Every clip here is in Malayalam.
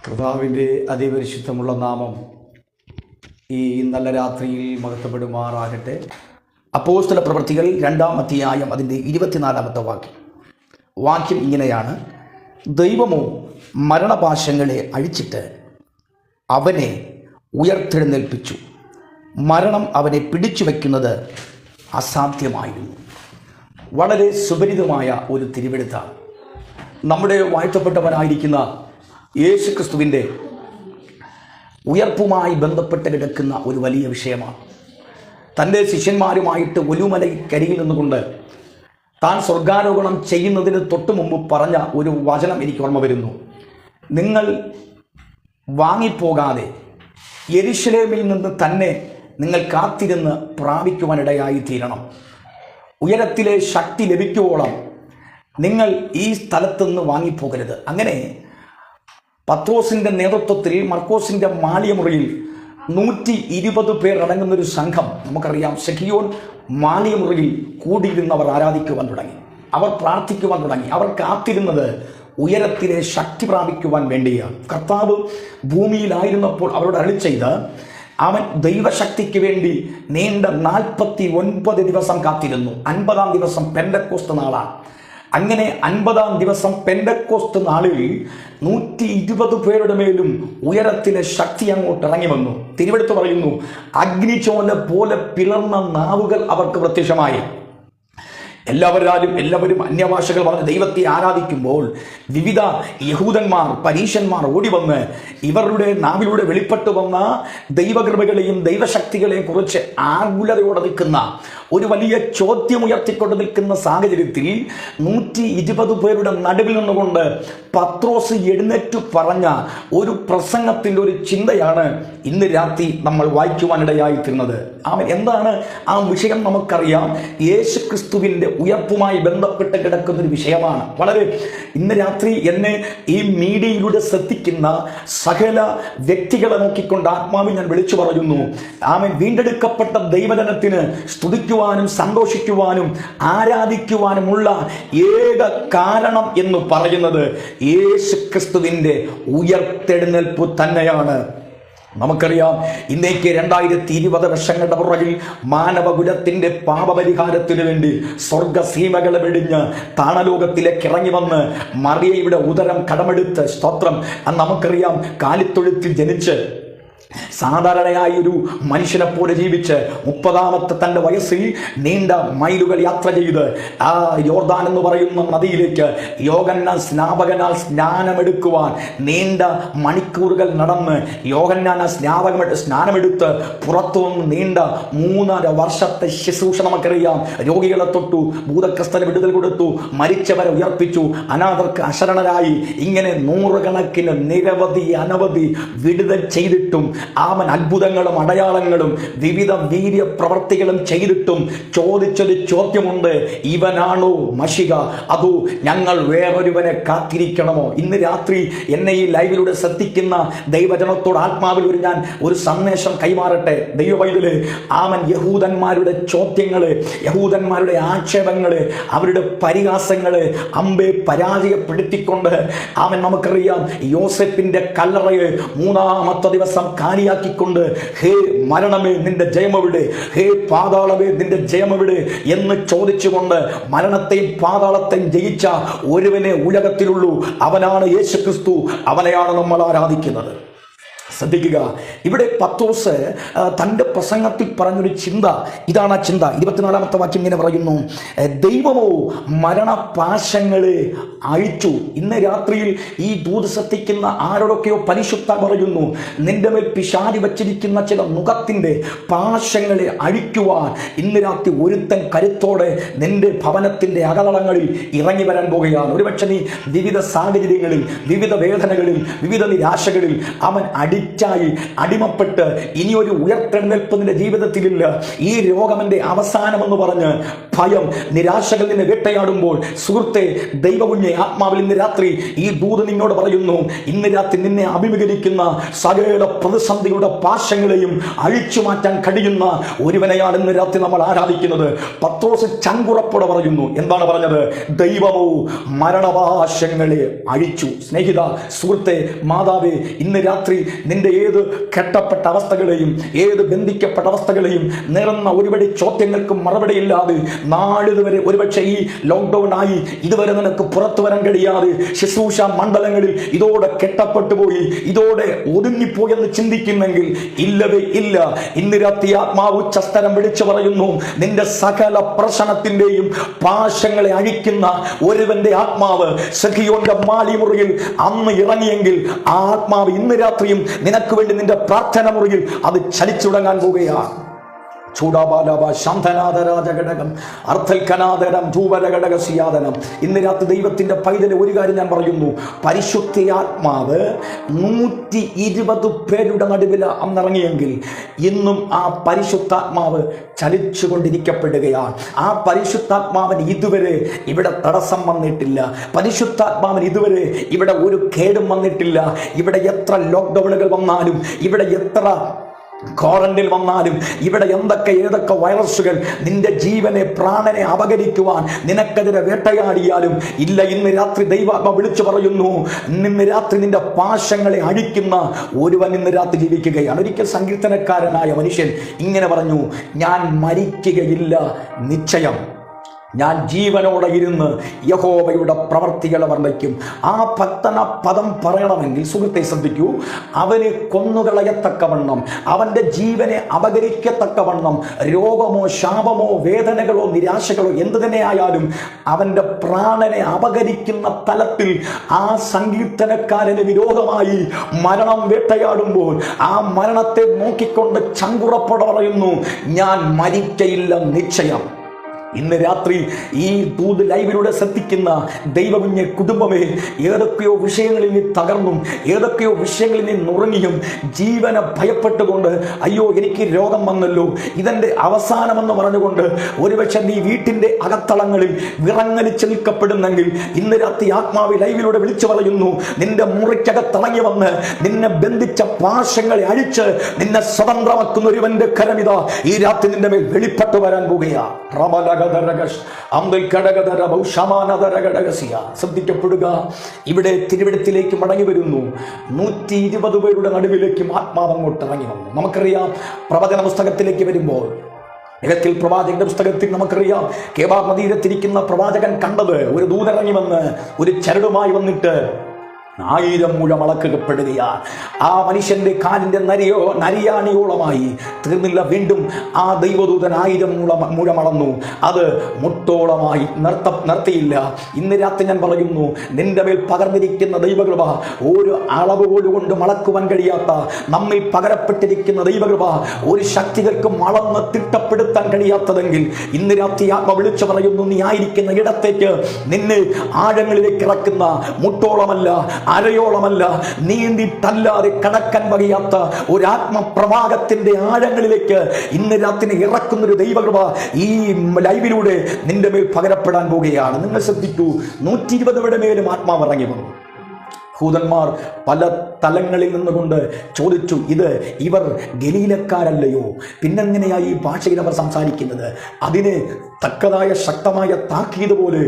കർത്താവിൻ്റെ അതിപരിശുദ്ധമുള്ള നാമം ഈ നല്ല രാത്രിയിൽ മഹത്വപ്പെടുമാറാകട്ടെ. അപ്പോസ്തല പ്രവൃത്തികൾ 2-ാം അധ്യായം അതിൻ്റെ 24-ാമത്തെ വാക്യം ഇങ്ങനെയാണ്: ദൈവമോ മരണപാശങ്ങളെ അഴിച്ചിട്ട് അവനെ ഉയർത്തെഴുന്നേൽപ്പിച്ചു. മരണം അവനെ പിടിച്ചു വയ്ക്കുന്നത് അസാധ്യമായിരുന്നു. വളരെ സുപരിതമായ ഒരു തിരുവെഴുത്താണ്. നമ്മുടെ വാഴ്ത്തപ്പെട്ടവനായിരിക്കുന്ന യേശു ക്രിസ്തുവിൻ്റെ ഉയർപ്പുമായി ബന്ധപ്പെട്ട് കിടക്കുന്ന ഒരു വലിയ വിഷയമാണ്. തൻ്റെ ശിഷ്യന്മാരുമായിട്ട് ഒലുമലക്കരികിൽ നിന്നുകൊണ്ട് താൻ സ്വർഗാരോഹണം ചെയ്യുന്നതിന് തൊട്ട് മുമ്പ് പറഞ്ഞ ഒരു വചനം എനിക്ക് ഓർമ്മ വരുന്നു. നിങ്ങൾ വാങ്ങിപ്പോകാതെ യെരുശലേമിൽ നിന്ന് തന്നെ നിങ്ങൾ കാത്തിരുന്ന് പ്രാപിക്കുവാനിടയായി തീരണം. ഉയരത്തിലെ ശക്തി ലഭിക്കുവോളം നിങ്ങൾ ഈ സ്ഥലത്തുനിന്ന് വാങ്ങിപ്പോകരുത്. അങ്ങനെ പത്രോസിൻ്റെ നേതൃത്വത്തിൽ മർക്കോസിൻ്റെ മാളികമുറിയിൽ 120 പേർ അടങ്ങുന്നൊരു സംഘം, നമുക്കറിയാം, ശെഖിയോൻ മാളികമുറിയിൽ കൂടിയിരുന്നവർ ആരാധിക്കുവാൻ തുടങ്ങി. അവർ പ്രാർത്ഥിക്കുവാൻ തുടങ്ങി. അവർ കാത്തിരുന്നത് ഉയരത്തിലെ ശക്തി പ്രാപിക്കുവാൻ വേണ്ടിയാണ്. കർത്താവ് ഭൂമിയിലായിരുന്നപ്പോൾ അവരോട് അരുളി ചെയ്ത് അവൻ ദൈവശക്തിക്ക് വേണ്ടി നീണ്ട 49 ദിവസം കാത്തിരുന്നു. 50-ാം ദിവസം പെന്തക്കോസ്ത് നാളാണ്. അങ്ങനെ 50-ാം ദിവസം പെന്തക്കോസ്ത് നാളിൽ 120 പേരുടെ മേലും ഉയരത്തിലെ ശക്തി അങ്ങോട്ട് ഇറങ്ങി വന്നു. തിരുവെടുത്ത് പറയുന്നു, അഗ്നിചോല പോലെ പിളർന്ന നാവുകൾ അവർക്ക് പ്രത്യക്ഷമായി. എല്ലാവരും അന്യഭാഷകൾ പറഞ്ഞ് ദൈവത്തെ ആരാധിക്കുമ്പോൾ വിവിധ യഹൂദന്മാർ, പരീശന്മാർ ഓടി വന്ന് ഇവരുടെ നാവിലൂടെ വെളിപ്പെട്ടു വന്ന ദൈവകൃപകളെയും ദൈവശക്തികളെയും കുറിച്ച് ആകുലതയോടെ നിൽക്കുന്ന ഒരു വലിയ ചോദ്യം ഉയർത്തിക്കൊണ്ട് നിൽക്കുന്ന സാഹചര്യത്തിൽ 120 പേരുടെ നടുവിൽ നിന്നുകൊണ്ട് പത്രോസ് എഴുന്നേറ്റ് പറഞ്ഞ ഒരു പ്രസംഗത്തിൻ്റെ ഒരു ചിന്തയാണ് ഇന്ന് രാത്രി നമ്മൾ വായിക്കുവാനിടയായിത്തീർന്നത്. എന്താണ് ആ വിഷയം? നമുക്കറിയാം, യേശു ക്രിസ്തുവിൻ്റെ ഉയർപ്പുമായി ബന്ധപ്പെട്ട് കിടക്കുന്നൊരു വിഷയമാണ്. വളരെ ഇന്ന് രാത്രി എന്നെ ഈ മീഡിയയിലൂടെ ശ്രദ്ധിക്കുന്ന സകല വ്യക്തികളെ നോക്കിക്കൊണ്ട് ആത്മാവിൽ ഞാൻ വിളിച്ചു പറയുന്നു, വീണ്ടെടുക്കപ്പെട്ട ദൈവജനത്തിന് സ്തുതിക്കുവാനും സന്തോഷിക്കുവാനും ആരാധിക്കുവാനുമുള്ള ഏക കാരണം എന്ന് പറയുന്നത് യേശു ക്രിസ്തുവിൻ്റെ ഉയർത്തെഴുന്നേൽപ്പ് തന്നെയാണ്. നമുക്കറിയാം, ഇന്നേക്ക് 2020 വർഷങ്ങളുടെ പുറകിൽ മാനവകുലത്തിന്റെ പാപപരിഹാരത്തിനു വേണ്ടി സ്വർഗസീമകളെ വെടിഞ്ഞ് താണലോകത്തിലേക്ക് ഇറങ്ങി വന്ന് മറിയയുടെ ഉദരം കടമെടുത്ത് സ്തോത്രം, നമുക്കറിയാം, കാലിത്തൊഴുത്തിൽ ജനിച്ച് സാധാരണയായി ഒരു മനുഷ്യനെ പോലെ ജീവിച്ച് 30-ാമത്തെ തൻ്റെ വയസ്സിൽ നീണ്ട മൈലുകൾ യാത്ര ചെയ്ത് ആ യോർദാൻ എന്ന് പറയുന്ന നദിയിലേക്ക് യോഹന്നാൻ സ്നാപകനാൽ സ്നാനമെടുക്കുവാൻ നീണ്ട മണിക്കൂറുകൾ നടന്ന് യോഹന്നാൻ സ്നാനമെടുത്ത് പുറത്തു വന്ന് നീണ്ട 3.5 വർഷത്തെ ശുശ്രൂഷ നമുക്കറിയാം. രോഗികളെ തൊട്ടു, ഭൂതഗ്രസ്തന് വിടുതൽ കൊടുത്തു, മരിച്ചവരെ ഉയർപ്പിച്ചു, അനാഥർക്ക് അശരണരായി, ഇങ്ങനെ നൂറുകണക്കിന് നിരവധി അനവധി വിടുതൽ ചെയ്തിട്ടും അവൻ അത്ഭുതങ്ങളും അടയാളങ്ങളും വിവിധ വീര്യ പ്രവർത്തികളും ചെയ്തിട്ടും ചോദിച്ചൊരു ചോദ്യമുണ്ട്: ഇവനാണോ മശിഹ, അതോ ഞങ്ങൾ വേറൊരുവനെ കാത്തിരിക്കണമോ? ഇന്ന് രാത്രി എന്നെ ഈ ലൈവിലൂടെ ശ്രദ്ധിക്കുന്ന ദൈവജനത്തോട് ആത്മാവിൽ ഞാൻ ഒരു സന്ദേശം കൈമാറട്ടെ. ദൈവവൈദ്യര് യഹൂദന്മാരുടെ ചോദ്യങ്ങള്, യഹൂദന്മാരുടെ ആക്ഷേപങ്ങള്, അവരുടെ പരിഹാസങ്ങള് അമ്പെ പരാജയപ്പെടുത്തിക്കൊണ്ട് നമുക്കറിയാം, യോസെഫിന്റെ കല്ലറയെ 3-ാമത്തെ ദിവസം കാലിയാക്കിക്കൊണ്ട്, ഹേ മരണമേ നിന്റെ ജയമെവിടെ, ഹേ പാതാളമേ നിന്റെ ജയമെവിടെ എന്ന് ചോദിച്ചുകൊണ്ട് മരണത്തെയും പാതാളത്തെയും ജയിച്ച ഒരുവനെ ഉലകത്തിലുള്ളൂ. അവനാണ് യേശു ക്രിസ്തു. അവനെയാണ് നമ്മൾ ആരാധിക്കുന്നത്. ശ്രദ്ധിക്കുക, ഇവിടെ പത്രോസ് തൻ്റെ പ്രസംഗത്തിൽ പറഞ്ഞൊരു ചിന്ത ഇതാണ്. ആ ചിന്ത 24-ാമത്തെ വാക്യം ഇങ്ങനെ പറയുന്നു: ദൈവമോ മരണപാശങ്ങളെ അഴിച്ചു. ഇന്ന് രാത്രിയിൽ ഈ ദൂത് ശ്രദ്ധിക്കുന്ന ആരോടൊക്കെയോ പരിശുദ്ധ പറയുന്നു, നിന്റെ മേൽ പിശാചി വച്ചിരിക്കുന്ന ചില നുഖത്തിൻ്റെ പാശങ്ങളെ അഴിക്കുവാൻ ഇന്ന് രാത്രി ഒരുത്തൻ കരുത്തോടെ നിന്റെ ഭവനത്തിൻ്റെ അകതളങ്ങളിൽ ഇറങ്ങി വരാൻ പോകുകയാണ്. ഒരുപക്ഷെ നീ വിവിധ സാഹചര്യങ്ങളിൽ, വിവിധ വേദനകളിൽ, വിവിധ നിരാശകളിൽ അവൻ അഡിക്റ്റായി അടിമപ്പെട്ട് ഇനിയൊരു ഉയർത്തെഴുന്നേൽപ്പ് നിന്റെ ജീവിതത്തിലില്ല, ഈ രോഗമെന്റെ അവസാനമെന്ന് പറഞ്ഞ് ഭയം, നിരാശകൾ നിന്നെ വേട്ടയാടുമ്പോൾ സുഹൃത്തെ, ദൈവകുഞ്ഞെ, ആത്മാവിൽ ഇന്ന് രാത്രി ഈ ദൂത് നിന്നോട് പറയുന്നു, ഇന്ന് രാത്രി നിന്നെ അഭിമുഖീകരിക്കുന്ന സകല പ്രതിസന്ധിയുടെ പാശങ്ങളെയും അഴിച്ചു മാറ്റാൻ കഴിയുന്ന ഒരുവനെയാണ് ഇന്ന് രാത്രി നമ്മൾ ആരാധിക്കുന്നത്. പത്രോസ് ചങ്കുറപ്പോടെ പറയുന്നു. എന്താണ് പറഞ്ഞത്? ദൈവമോ മരണപാശങ്ങളെ അഴിച്ചു. സ്നേഹിത, സുഹൃത്തെ, മാതാവേ, ഇന്ന് രാത്രി നിന്റെ ഏത് കെട്ടപ്പെട്ട അവസ്ഥകളെയും ഏത് ബന്ധിക്കപ്പെട്ട അവസ്ഥകളെയും നിറന്ന ഒരുപടി ചോദ്യങ്ങൾക്ക് മറുപടിയില്ലാതെ നാളിതുവരെ ഒരുപക്ഷെ ഈ ലോക്ക്ഡൌൺ ആയി ഇതുവരെ നിനക്ക് പുറത്തു വരാൻ കഴിയാതെ ശുശ്രൂഷ മണ്ഡലങ്ങളിൽ ഇതോടെ കെട്ടപ്പെട്ടു പോയി, ഇതോടെ ഒതുങ്ങിപ്പോയെന്ന് ചിന്തിക്കുന്നെങ്കിൽ ഇല്ലവേ ഇല്ല. ഇന്ന് രാത്രി ആത്മാവ് ഉച്ചസ്ഥലം വിളിച്ചു പറയുന്നു, നിന്റെ സകല പ്രശ്നത്തിന്റെയും പാശങ്ങളെ അഴിക്കുന്ന ഒരുവന്റെ ആത്മാവ് സഖിയോന്റെ മാളിമുറിയിൽ അന്ന് ഇറങ്ങിയെങ്കിൽ ആ ആത്മാവ് ഇന്ന് രാത്രിയും നിനക്ക് വേണ്ടി നിന്റെ പ്രാർത്ഥന മുറിയിൽ അത് ചലിച്ചുടങ്ങാൻ പോകുകയാണ്. ഇന്ന് രാത്രി ദൈവത്തിന്റെ പൈതലെ ഒരു കാര്യം ഞാൻ പറയുന്നു. പരിശുദ്ധാത്മാവ് 120 പേരുടെ നടുവിൽ അന്നിറങ്ങിയെങ്കിൽ ഇന്നും ആ പരിശുദ്ധാത്മാവ് ചലിച്ചുകൊണ്ടിരിക്കപ്പെടുകയാണ്. ആ പരിശുദ്ധാത്മാവിന് ഇതുവരെ ഇവിടെ തടസ്സം വന്നിട്ടില്ല. പരിശുദ്ധാത്മാവിന് ഇതുവരെ ഇവിടെ ഒരു കേടും വന്നിട്ടില്ല. ഇവിടെ എത്ര ലോക്ക്ഡൌണുകൾ വന്നാലും, ഇവിടെ എത്ര ക്വാറന്റൈൻ വന്നാലും, ഇവിടെ ഏതൊക്കെ വൈറസുകൾ നിന്റെ ജീവനെ, പ്രാണനെ അപകരിക്കുവാൻ നിനക്കെതിരെ വേട്ടയാടിയാലും ഇല്ല. ഇന്ന് രാത്രി ദൈവാത്മ വിളിച്ചു പറയുന്നു, ഇന്ന് രാത്രി നിന്റെ പാശങ്ങളെ അഴിക്കുന്ന ഒരുവൻ ഇന്ന് രാത്രി ജീവിക്കുകയാണ്. ഒരിക്കൽ സങ്കീർത്തനക്കാരനായ മനുഷ്യൻ ഇങ്ങനെ പറഞ്ഞു, ഞാൻ മരിക്കുകയില്ല നിശ്ചയം, ഞാൻ ജീവനോടെ ഇരുന്ന് യഹോവയുടെ പ്രവർത്തികളെ വർണ്ണിക്കും. ആ ഭക്തന പദം പറയണമെങ്കിൽ സുഹൃത്തെ ശ്രദ്ധിക്കൂ, അവന് കൊന്നുകളയത്തക്കവണ്ണം, അവന്റെ ജീവനെ അപകരിക്കത്തക്കവണ്ണം രോഗമോ ശാപമോ വേദനകളോ നിരാശകളോ എന്തു തന്നെ ആയാലും അവന്റെ പ്രാണനെ അപകരിക്കുന്ന തലത്തിൽ ആ സങ്കീർത്തനക്കാരന് വിരോധമായി മരണം വേട്ടയാടുമ്പോൾ ആ മരണത്തെ നോക്കിക്കൊണ്ട് ചങ്കുറപ്പോടെ പറയുന്നു, ഞാൻ മരിക്കയില്ല നിശ്ചയം. ഇന്ന് രാത്രി ഈ ദൂത് ലൈവിലൂടെ ശ്രദ്ധിക്കുന്ന ദൈവകുഞ്ഞ കുടുംബമേ, ഏതൊക്കെയോ വിഷയങ്ങളിൽ നീ തകർന്നും ഏതൊക്കെയോ വിഷയങ്ങളിൽ നീ നുറങ്ങിയും ജീവനെ ഭയപ്പെട്ടുകൊണ്ട് അയ്യോ എനിക്ക് രോഗം വന്നല്ലോ, ഇതെന്റെ അവസാനമെന്ന് പറഞ്ഞുകൊണ്ട് ഒരുപക്ഷെ നീ വീട്ടിന്റെ അകത്തളങ്ങളിൽ വിറങ്ങലിച്ച് നിൽക്കപ്പെടുന്നെങ്കിൽ ഇന്ന് രാത്രി ആത്മാവ് ലൈവിലൂടെ വിളിച്ചു പറയുന്നു, നിന്റെ മുറിക്കകത്തിളങ്ങി വന്ന് നിന്നെ ബന്ധിച്ച പാശങ്ങളെ അഴിച്ച് നിന്നെ സ്വതന്ത്രമാക്കുന്ന ഒരുവന്റെ കരമിത ഈ രാത്രി നിന്റെ മേൽ വെളിപ്പെട്ടു വരാൻ പോകുകയാ. ശ്രദ്ധിക്കപ്പെടുക. ഇവിടെ തിരുവിടത്തിലേക്ക് മടങ്ങി വരുന്നു. 120 പേരുടെ നടുവിലേക്കും ആത്മാവ് അങ്ങോട്ട് ഇറങ്ങി വന്നു. നമുക്കറിയാം, പ്രവചന പുസ്തകത്തിലേക്ക് വരുമ്പോൾ പ്രവാചകന്റെ പുസ്തകത്തിൽ നമുക്കറിയാം, കേബാർ നദീരത്തിരിക്കുന്ന പ്രവാചകൻ കണ്ടത് ഒരു ദൂതനിറങ്ങി വന്ന് ഒരു ചരടുമായി വന്നിട്ട് 1000 മുഴം അളക്കപ്പെടുകയാണ്. ആ മനുഷ്യന്റെ കാലിന്റെ നരിയാണിയോളമായി തീർന്നില്ല. വീണ്ടും ആ ദൈവദൂതൻ 1000 മുഴം അളന്നു. അത് മുട്ടോളമായി നിർത്തിയില്ല. ഇന്ന് രാത്രി ഞാൻ പറയുന്നു, നിന്റെ മേൽ പകർന്നിരിക്കുന്ന ദൈവകൃപ ഒരു അളവ് കൊണ്ട് അളക്കുവാൻ കഴിയാത്ത, നമ്മിൽ പകരപ്പെട്ടിരിക്കുന്ന ദൈവകൃപ ഒരു ശക്തികൾക്കും അളന്ന് തിട്ടപ്പെടുത്താൻ കഴിയാത്തതെങ്കിൽ ഇന്ന് രാത്രി ആത്മ വിളിച്ചു പറയുന്നു, നീ ആയിരിക്കുന്ന ഇടത്തേക്ക് നിന്നെ ആഴങ്ങളിലേക്ക് ഇറക്കുന്ന മുട്ടോളമല്ല, അരയോളമല്ല, നീന്തിട്ടല്ലാതെ കടക്കാൻ വകയാത്ത ഒരു ആത്മപ്രവാഹത്തിന്റെ ആഴങ്ങളിലേക്ക് ഇന്ന് രാത്രി ഇറക്കുന്നൊരു ദൈവകൃപ ഈ ലൈവിലൂടെ നിന്റെ മേൽ പകരപ്പെടാൻ പോവുകയാണ്. നിങ്ങൾ ശ്രദ്ധിക്കൂ, 120 മേലും ആത്മാവ് ഇറങ്ങി വന്നു. യഹൂദന്മാർ പല തലങ്ങളിൽ നിന്നുകൊണ്ട് ചോദിച്ചു, ഇത് ഇവർ ഗലീലക്കാരല്ലയോ? പിന്നെങ്ങനെയായി ഈ ഭാഷയിൽ അവർ സംസാരിക്കുന്നത്? അതിന് തക്കതായ ശക്തമായ താക്കീത് പോലെ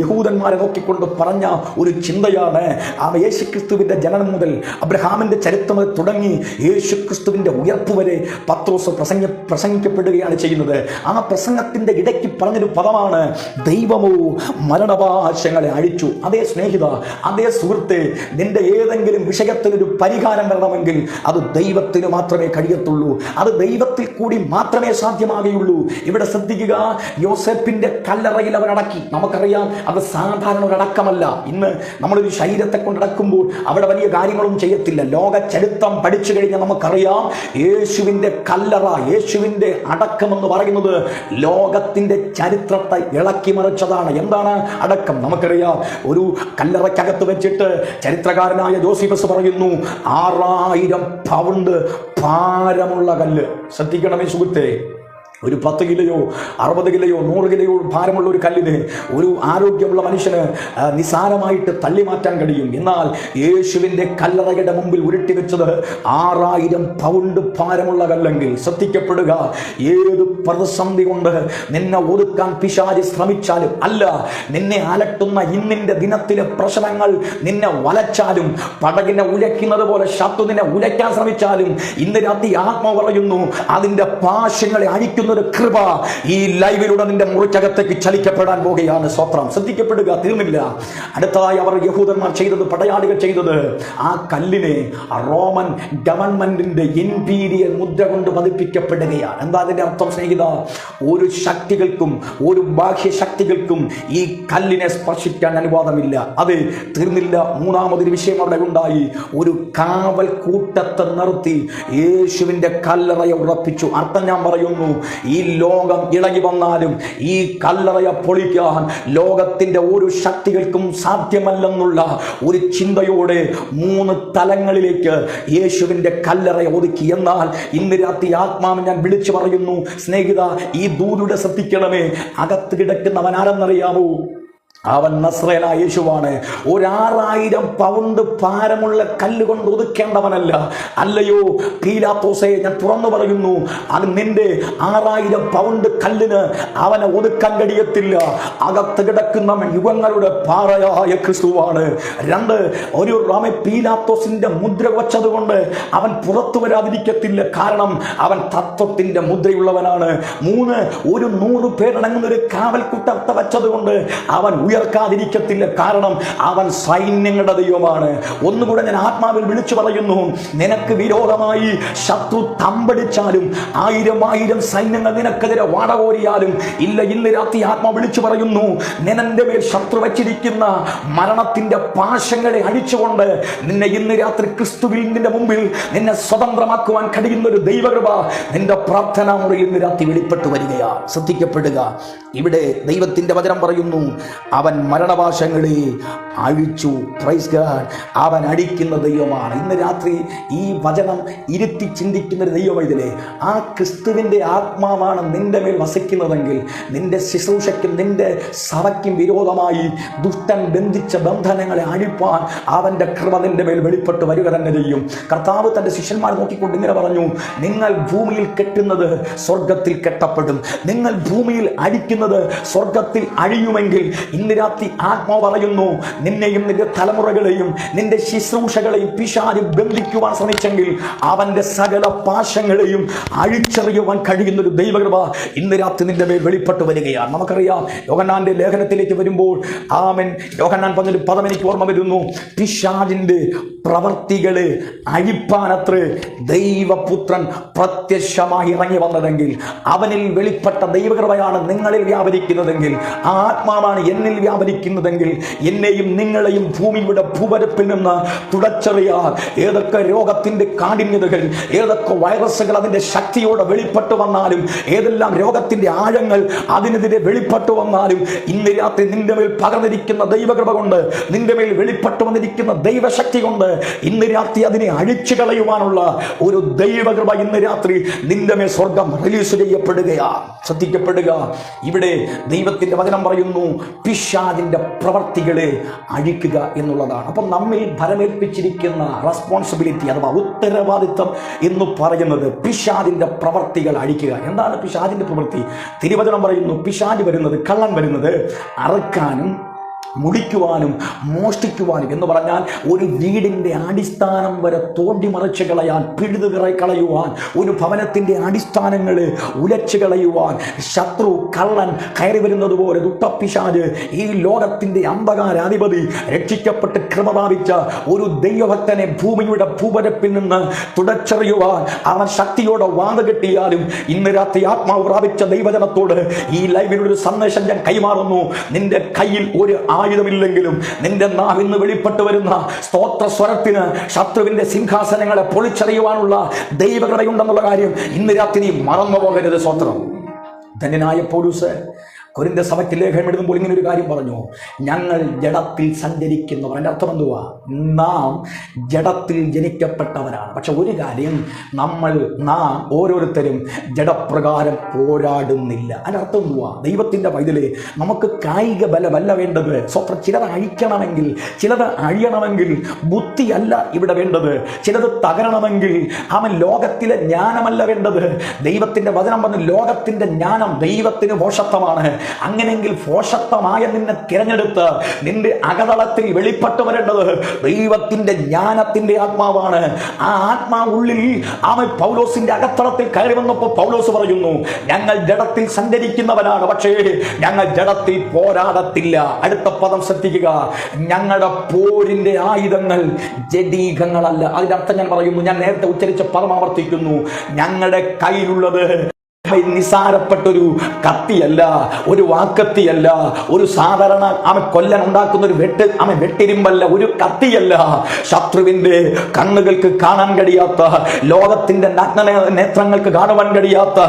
യഹൂദന്മാരെ നോക്കിക്കൊണ്ട് പറഞ്ഞ ഒരു ചിന്തയാണ്. ആ യേശുക്രിസ്തുവിന്റെ ജനനം മുതൽ അബ്രഹാമിന്റെ ചരിത്രം തുടങ്ങി യേശുക്രിസ്തുവിന്റെ ഉയർപ്പ് വരെ പത്രോസ് പ്രസംഗിക്കപ്പെടുകയാണ് ചെയ്യുന്നത്. ആ പ്രസംഗത്തിന്റെ ഇടയ്ക്ക് പറഞ്ഞൊരു പദമാണ്, ദൈവമോ മരണപാശങ്ങളെ അഴിച്ചു. അതേ സ്നേഹിത, അതേ സുഹൃത്തെ, നിന്റെ ഏതെങ്കിലും വിഷയത്തിനൊരു പരിഹാരം വരണമെങ്കിൽ അത് ദൈവത്തിന് മാത്രമേ കഴിയത്തുള്ളൂ. അത് ദൈവത്തിൽ കൂടി മാത്രമേ സാധ്യമാകുകയുള്ളൂ. ഇവിടെ ശ്രദ്ധിക്കുക, യോസേപ്പിന്റെ കല്ലറയിൽ അവരടക്കി. നമുക്കറിയാം, അത് സാധാരണ ഒരു അടക്കമല്ല. ഇന്ന് നമ്മളൊരു ശരീരത്തെ കൊണ്ടടക്കുമ്പോൾ അവിടെ വലിയ കാര്യങ്ങളൊന്നും ചെയ്യത്തില്ല. ലോക ചരിത്രം പഠിച്ചു കഴിഞ്ഞാൽ നമുക്കറിയാം, യേശുവിന്റെ കല്ലറ, യേശുവിന്റെ അടക്കം എന്ന് പറയുന്നത് ലോകത്തിന്റെ ചരിത്രത്തെ ഇളക്കി മറിച്ചതാണ്. എന്താണ് അടക്കം? നമുക്കറിയാം, ഒരു കല്ലറയ്ക്കകത്ത് വെച്ചിട്ട് ചരിത്രകാരനായ ജോസിഫസ് പറയുന്നു 6000 പൗണ്ട് ഭാരമുള്ള കല്ല്. ശ്രദ്ധിക്കണമേ സുഹൃത്തേ, ഒരു 10 കിലോയോ 60 കിലോയോ 100 കിലോയോ ഭാരമുള്ള ഒരു കല്ലിന് ഒരു ആരോഗ്യമുള്ള മനുഷ്യന് നിസാരമായിട്ട് തള്ളി മാറ്റാൻ കഴിയും. എന്നാൽ യേശുവിൻ്റെ കല്ലറയുടെ മുമ്പിൽ ഉരുട്ടി വെച്ചത് 6000 പൗണ്ട് ഭാരമുള്ള കല്ലെങ്കിൽ ശ്രദ്ധിക്കപ്പെടുക. ഏത് പ്രതിസന്ധി കൊണ്ട് നിന്നെ ഒതുക്കാൻ പിശാച് ശ്രമിച്ചാലും, അല്ല നിന്നെ അലട്ടുന്ന ഇന്നിൻ്റെ ദിനത്തിലെ പ്രശ്നങ്ങൾ നിന്നെ വലച്ചാലും, പടകിനെ ഉലയ്ക്കുന്നത് പോലെ ശത്രു നിന്നെ ഉലയ്ക്കാൻ ശ്രമിച്ചാലും, ഇന്ന് രാത്രി ആത്മാവ് പറയുന്നു അതിൻ്റെ പാശങ്ങളെ അഴിക്കുന്ന ഒരു കൃപ ഈ ലൈവിലൂടെ നിന്റെ മുറിക്കകത്തേക്ക് ചലിക്കപ്പെടാൻ പോകുകയാണ്. സ്വത്രം ശ്രദ്ധിക്കപ്പെടുക. തീർന്നില്ല. അടുത്തതായി അവർ യഹൂദന്മാർ ചെയ്തത്, പടയാളികൾ ചെയ്തത്, ആ കല്ലിനെ റോമൻ ഗവൺമെന്റിന്റെ ഇംപീരിയൽ മുദ്ര കൊണ്ട് പതിപ്പിക്കപ്പെടുകയാണ്. എന്താ അതിന്റെ അർത്ഥം സ്നേഹിത? ഒരു ശക്തികൾക്കും ഒരു ബാഹ്യ ശക്തികൾക്കും ഈ കല്ലിനെ സ്പർശിക്കാൻ അനുവാദമില്ല. അത് തീർന്നില്ല. മൂന്നാമതൊരു വിഷയം അവിടെ ഉണ്ടായി. ഒരു കാവൽ കൂട്ടത്തെ നിർത്തി യേശുവിന്റെ കല്ലറയെ ഉറപ്പിച്ചു. അർത്ഥം ഞാൻ പറയുന്നു, ഈ ലോകം ഇളകി വന്നാലും ഈ കല്ലറയെ പൊളിക്കാൻ ലോകത്തിന്റെ ഒരു ശക്തികൾക്കും സാധ്യമല്ലെന്നുള്ള ഒരു ചിന്തയോടെ 3 തലങ്ങളിലേക്ക് യേശുവിന്റെ കല്ലറയെ ഒതുക്കി. എന്നാൽ ഇന്ന് രാത്രി ആത്മാവ് ഞാൻ വിളിച്ചു പറയുന്നു സ്നേഹിത, ഈ ദൂതയുടെ ശ്രദ്ധിക്കണമേ. അകത്ത് കിടക്കുന്നവൻ ആരെന്നറിയാമോ? അവൻ നസ്രയനായ യേശുവാണ്. 6000 പൗണ്ട് ഭാരമുള്ള കല്ലുകൊണ്ട് ഒതുക്കേണ്ടവനല്ല. അല്ലയോ പീലാത്തോസേ, ഞാൻ തുറന്നു പറയുന്നു, അത് നിന്റെ 6000 പൗണ്ട് കല്ലിന് അവനെ ഒതുക്കാൻ കഴിയത്തില്ല. അകത്ത് കിടക്കുന്നവൻ യുഗങ്ങളുടെ പാറയായ ക്രിസ്തുവാണ്. 2, ഒരു പീലാത്തോസിന്റെ മുദ്ര വച്ചതുകൊണ്ട് അവൻ പുറത്തു വരാതിരിക്കത്തില്ല. കാരണം അവൻ തത്വത്തിന്റെ മുദ്രയുള്ളവനാണ്. 3, ഒരു 100 പേരടങ്ങുന്ന ഒരു കാവൽക്കൂട്ടത്തെ വച്ചതുകൊണ്ട് അവൻ ഉയർക്കാതിരിക്കത്തില്ല. കാരണം അവൻ സൈന്യങ്ങളുടെ ദൈവമാണ്. ഒന്നുകൂടെ ഞാൻ ആത്മാവിൽ വിളിച്ചു പറയുന്നു, നിനക്ക് വിരോധമായി ശത്രു തമ്പടിച്ചാലും 1000 സൈന്യങ്ങൾ നിനക്കെതിരെ വാടകോരിയാലും ഇല്ല. ഇന്ന് രാത്രി ആത്മാവ് വിളിച്ചു പറയുന്നു, നിന്റെ മേൽ ശത്രു വച്ചിരിക്കുന്ന മരണത്തിന്റെ പാശങ്ങളെ അടിച്ചുകൊണ്ട് നിന്നെ ഇന്ന് രാത്രി ക്രിസ്തുവിൽ നിന്റെ മുമ്പിൽ നിന്നെ സ്വതന്ത്രമാക്കുവാൻ കഴിയുന്ന ഒരു ദൈവകൃപ നിന്റെ പ്രാർത്ഥനാ മുറിയിൽ ഇന്ന് രാത്രി വെളിപ്പെട്ടു വരികയാ. ശ്രദ്ധിക്കപ്പെടുക. ഇവിടെ ദൈവത്തിന്റെ വചനം പറയുന്നു, അവൻ മരണപാശങ്ങളെ അഴിച്ചു. Praise God. അവൻ അടിക്കുന്ന ദൈവമാണ്. ഇന്ന് രാത്രി ഈ വചനം ഇരുത്തി ചിന്തിക്കുന്ന ഒരു ദൈവം ഇതിലെ ആ ക്രിസ്തുവിൻ്റെ ആത്മാവാണ് നിന്റെ മേൽ വസിക്കുന്നതെങ്കിൽ നിന്റെ ശുശ്രൂഷയ്ക്കും നിന്റെ സഭയ്ക്കും വിരോധമായി ദുഷ്ടൻ ബന്ധിച്ച ബന്ധനങ്ങളെ അഴിപ്പാൻ അവൻ്റെ കൃപ നിന്റെ മേൽ വെളിപ്പെട്ട് വരിക തന്നെ ചെയ്യും. കർത്താവ് തൻ്റെ ശിഷ്യന്മാർ നോക്കിക്കൊണ്ട് ഇങ്ങനെ പറഞ്ഞു, നിങ്ങൾ ഭൂമിയിൽ കെട്ടുന്നത് സ്വർഗത്തിൽ കെട്ടപ്പെടും, നിങ്ങൾ ഭൂമിയിൽ അടിക്കുന്നത് സ്വർഗത്തിൽ അഴിയുമെങ്കിൽ ഇന്ന് രാത്രി ആത്മാവ് പറയുന്നു, നിന്നെയും നിന്റെ തലമുറകളെയും നിന്റെ ശുശ്രൂഷകളെയും പിശാച് ബന്ധിക്കുവാൻ ശ്രമിച്ചെങ്കിൽ അവന്റെ സകല പാശങ്ങളെയും അഴിച്ചറിയുവാൻ കഴിയുന്ന ഒരു ദൈവകൃപ ഇന്ന് രാത്രി നിന്റെ മേൽ വെളിപ്പെട്ടു വരികയാണ്. നമുക്കറിയാം, യോഹന്നാന്റെ ലേഖനത്തിലേക്ക് വരുമ്പോൾ ആമേൻ, യോഹന്നാൻ പറഞ്ഞൊരു പദം എനിക്ക് ഓർമ്മ വരുന്നു, പിശാചിന്റെ പ്രവർത്തികളെ അഴിപ്പാനത്രേ ദൈവപുത്രൻ പ്രത്യക്ഷമായി ഇറങ്ങി വന്നതെങ്കിൽ, അവനിൽ വെളിപ്പെട്ട ദൈവകൃപയാണ് നിങ്ങളിൽ വ്യാപരിക്കുന്നതെങ്കിൽ, ആ ആത്മാവാണ് എന്നിൽ വ്യാപരിക്കുന്നതെങ്കിൽ, എന്നെയും നിങ്ങളെയും ഭൂമിയുടെ ഭൂപരപ്പിൽ നിന്ന് തുടച്ചറിയാൻ ഏതൊക്കെ രോഗത്തിന്റെ കാഠിന്യതകൾ, ഏതൊക്കെ വൈറസുകൾ അതിന്റെ ശക്തിയോടെ വെളിപ്പെട്ടു വന്നാലും, ഏതെല്ലാം രോഗത്തിന്റെ ആഴങ്ങൾ അതിനെതിരെ വെളിപ്പെട്ടു വന്നാലും, ഇന്ന് രാത്രി നിന്റെ മേൽ പകർന്നിരിക്കുന്ന ദൈവകൃപ കൊണ്ട്, നിന്റെ മേൽ വെളിപ്പെട്ടു വന്നിരിക്കുന്ന ദൈവശക്തി കൊണ്ട് ഇന്ന് രാത്രി അതിനെ അഴിച്ചു കളയുവാനുള്ള ഒരു ദൈവകൃപ ഇന്ന് രാത്രി നിന്റെ മേൽ സ്വർഗം റിലീസ് ചെയ്യപ്പെടുകയാ. ശ്രദ്ധിക്കപ്പെടുക. ഇവിടെ ദൈവത്തിന്റെ വചനം പറയുന്നു, പിശാചിന്റെ പ്രവർത്തികളെ അഴിക്കുക എന്നുള്ളതാണ്. അപ്പം നമ്മിൽ ഭരമേൽപ്പിച്ചിരിക്കുന്ന റെസ്പോൺസിബിലിറ്റി അഥവാ ഉത്തരവാദിത്വം എന്ന് പറയുന്നത് പിശാചിന്റെ പ്രവർത്തികൾ അഴിക്കുക. എന്താണ് പിശാചിന്റെ പ്രവൃത്തി? തിരുവചനം പറയുന്നു, പിശാച് വരുന്നത്, കള്ളൻ വരുന്നത് അറുക്കാനും മുടിക്കുവാനും മോഷ്ടിക്കുവാനും എന്ന് പറഞ്ഞാൽ ഒരു വീടിൻ്റെ അടിസ്ഥാനം വരെ തോണ്ടി മറിച്ച് കളയാൻ, പിഴുതുകിറ കളയുവാൻ, ഒരു ഭവനത്തിൻ്റെ അടിസ്ഥാനങ്ങൾ ഉലച്ചു കളയുവാൻ ശത്രു കള്ളൻ കയറി വരുന്നത് പോലെ ദുഷ്ടപിശാച് ഈ ലോകത്തിൻ്റെ അന്ധകാരാധിപതി രക്ഷിക്കപ്പെട്ട് കൃപ പ്രാപിച്ച ഒരു ദൈവഭക്തനെ ഭൂമിയുടെ ഭൂപരപ്പിൽ നിന്ന് തുടച്ചറിയുവാൻ അവൻ ശക്തിയോടെ വാത കെട്ടിയാലും ഇന്ന് രാത്രി ആത്മാവ് പ്രാപിച്ച ദൈവജനത്തോട് ഈ ലൈവിലൊരു സന്ദേശം ഞാൻ കൈമാറുന്നു. നിന്റെ കയ്യിൽ ഒരു ആയുധമില്ലെങ്കിലും നിന്റെ നാവിന്ന് വെളിപ്പെട്ട് വരുന്ന സ്തോത്ര സ്വരത്തിന് ശത്രുവിന്റെ സിംഹാസനങ്ങളെ പൊളിച്ചറിയുവാനുള്ള ദൈവകൃപയുണ്ടെന്നുള്ള കാര്യം ഇന്ന് രാത്രി നീ മറന്നു പോകരുത്. സ്തോത്രം. ധന്യനായ പൗലോസ് കൊരിന്ത്യർ സഭയ്ക്ക് ലേഖനം എഴുതുമ്പോൾ ഇങ്ങനെ ഒരു കാര്യം പറഞ്ഞു, ഞങ്ങൾ ജഡത്തിൽ സഞ്ചരിക്കുന്നവർ. എൻ്റെ അർത്ഥം എന്തുവാ? നാം ജഡത്തിൽ ജനിക്കപ്പെട്ടവരാണ്. പക്ഷെ ഒരു കാര്യം, നാം ഓരോരുത്തരും ജഡപ്രകാരം പോരാടുന്നില്ല. അതിൻ്റെ അർത്ഥം എന്തുവാ? ദൈവത്തിൻ്റെ പൈതലേ, നമുക്ക് കായിക ബലമല്ല വേണ്ടത്. സ്വപ്നം ചിലത് അഴിക്കണമെങ്കിൽ, ചിലത് അഴിയണമെങ്കിൽ ബുദ്ധിയല്ല ഇവിടെ വേണ്ടത്. ചിലത് തകരണമെങ്കിൽ അവൻ ലോകത്തിലെ ജ്ഞാനമല്ല വേണ്ടത്. ദൈവത്തിൻ്റെ വചനം പറഞ്ഞ് ലോകത്തിൻ്റെ ജ്ഞാനം ദൈവത്തിന് ഭോഷത്വമാണ്. അങ്ങനെയെങ്കിൽ ഭോഷത്വമായ നിന്നെ തിരഞ്ഞെടുത്ത് നിന്റെ അകതളത്തിൽ വെളിപ്പെട്ടു വരേണ്ടത് ദൈവത്തിന്റെ ജ്ഞാനത്തിന്റെ ആത്മാവാണ്. ആ ആത്മാവുള്ളിൽ അവൻ പൗലോസിന്റെ അകത്തളത്തിൽ കയറി വന്നപ്പോൾ പൗലോസ് പറയുന്നു, ഞങ്ങൾ ജഡത്തിൽ സഞ്ചരിക്കുന്നവരാണ്, പക്ഷേ ഞങ്ങൾ ജഡത്തിൽ പോരാടത്തില്ല. അടുത്ത പദം ശ്രദ്ധിക്കുക, ഞങ്ങളുടെ പോരിന്റെ ആയുധങ്ങൾ ജഡീകങ്ങളല്ല. അതിന്റെ അർത്ഥം ഞാൻ പറയുന്നു, ഞാൻ നേരത്തെ ഉച്ചരിച്ച പദം ആവർത്തിക്കുന്നു. ഞങ്ങളുടെ കയ്യിലുള്ളത് നിസാരപ്പെട്ടൊരു കത്തിയല്ല, ഒരു വാക്കത്തിയല്ല, ഒരു സാധാരണ അവൻ കൊല്ലൻ ഉണ്ടാക്കുന്ന ഒരു വെട്ടിരിമ്പല്ല, ഒരു കത്തിയല്ല. ശത്രുവിന്റെ കണ്ണുകൾക്ക് കാണാൻ കഴിയാത്ത, ലോകത്തിന്റെ നഗ്ന നേത്രങ്ങൾക്ക് കാണുവാൻ കഴിയാത്ത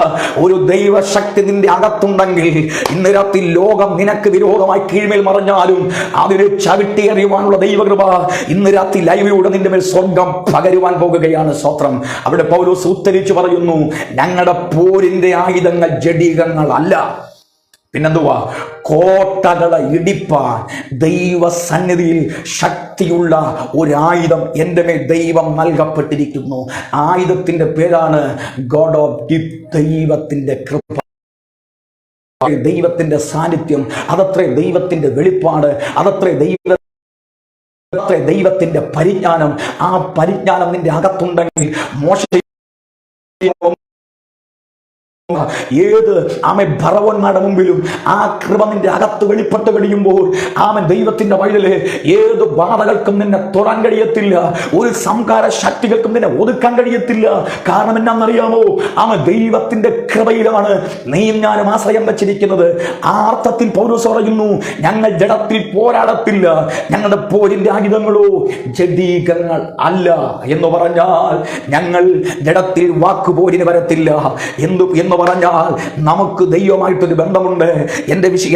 ഒരു ദൈവശക്തി നിന്റെ അകത്തുണ്ടെങ്കിൽ ഇന്ന് രാത്രി ലോകം നിനക്ക് വിരോധമായി കീഴ്മേൽ മറിഞ്ഞാലും അതിനെ ചവിട്ടിയെറിയുവാനുള്ള ദൈവകൃപ ഇന്ന് രാത്രി ലൈവിലൂടെ നിന്റെ മേൽ സ്വർഗം പകരുവാൻ പോകുകയാണ്. സ്തോത്രം. അവിടെ പൗലോസ് ഉത്തരിച്ചു പറയുന്നു, ഞങ്ങളുടെ പോരിന്റെ ആയുധങ്ങൾ ജഡീകങ്ങളല്ല. പിന്നെന്തുവാ? കോട്ടകളെ ഇടിപ്പാൻ ദൈവസന്നിധിയിൽ ശക്തിയുള്ള ഒരായുധം എൻ്റെ മേൽ ദൈവം നൽകപ്പെട്ടിരിക്കുന്നു. ആയുധത്തിന്റെ പേരാണ് ഗോഡ് ഓഫ് ഗിഫ്റ്റ്. ദൈവത്തിന്റെ കൃപ, ദൈവത്തിന്റെ സാന്നിധ്യം, അതത്രേ ദൈവത്തിന്റെ വെളിപ്പാട്, അതത്രേ ദൈവത്തിന്റെ പരിജ്ഞാനം. ആ പരിജ്ഞാനം നിന്റെ അകത്തുണ്ടെങ്കിൽ മോശ ഏത് ഭറവന്മാരുടെ മുമ്പിലും ആ കൃപ നിന്റെ അകത്ത് വെളിപ്പെട്ട് കഴിയുമ്പോൾ ദൈവത്തിന്റെ വഴിയിലെ ഏത് ബാധകൾക്കും നിന്നെ തൊടാൻ കഴിയത്തില്ല. ഒരു സംഹാര ശക്തികൾക്കും നിന്നെ ഒതുക്കാൻ കഴിയത്തില്ല. കാരണം എന്നാണെന്നറിയാമോ? ദൈവത്തിന്റെ കൃപയിലാണ് നീയും ഞാനും ആശ്രയം വെച്ചിരിക്കുന്നത്. ആ അർത്ഥത്തിൽ പൗലോസ് പറയുന്നു, ഞങ്ങൾ ജഡത്തിൽ പോരാടത്തില്ല, ഞങ്ങളുടെ പോരിന്റെ ആയുധങ്ങളോ ജഡീകങ്ങൾ അല്ല. എന്ന് പറഞ്ഞാൽ ഞങ്ങൾ ജഡത്തിൽ വാക്കുപോരിന് വരത്തില്ല. എന്ന് പറഞ്ഞാൽ നമുക്ക് ദൈവമായിട്ടൊരു ബന്ധമുണ്ട്.